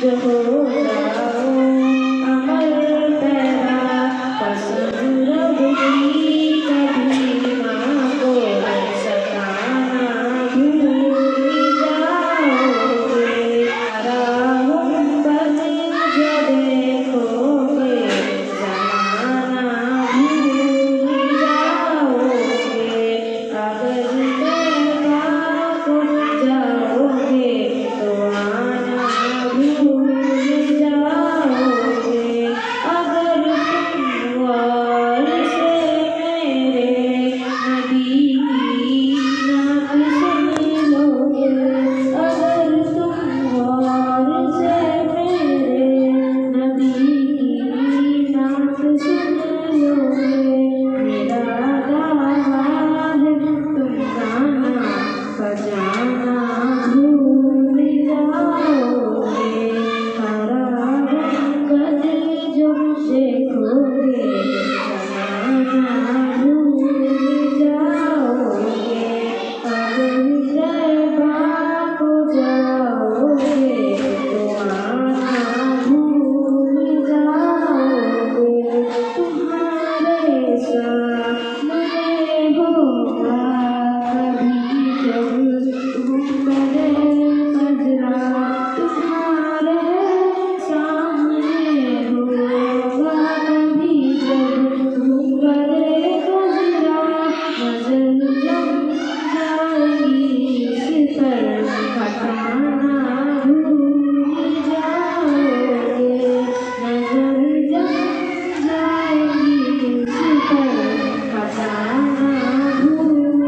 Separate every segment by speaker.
Speaker 1: जो हो जाओ अमर तेरा पसंद रब की कभी मांगो सताना भूल जाओगे राहों पर जो देखोगे जमाना भूल जाओगे अगर तेरा कुछ जाओगे तो आना भूल जाओगे अगर तुम वार से मेरे नबी की नात सुन लोगे अगर तुम वार से मेरे नबी की नात सुन लोगे मेरा दावा है तुम गाना बजाना भूल जाओगे हरा रंगत जो देखोगे जमाना भूल जाओगे अगर ज़ैबा को जाओगे तो आना भूल जाओगे तुम्हारे सामने होगा कभी जब गुंबदे खजरा तुम्हारे सामने होगा कभी जब गुंबदे खजरा नजर जम जाएगी इस पर हटाना भूल जाओगे नजर जम जाएगी इस पर हटाना भूल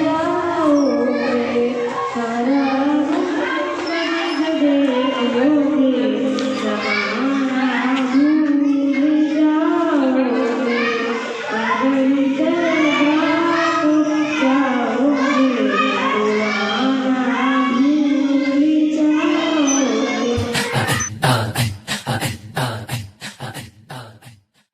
Speaker 1: जाओगे सारा रंग देखोगे जमाना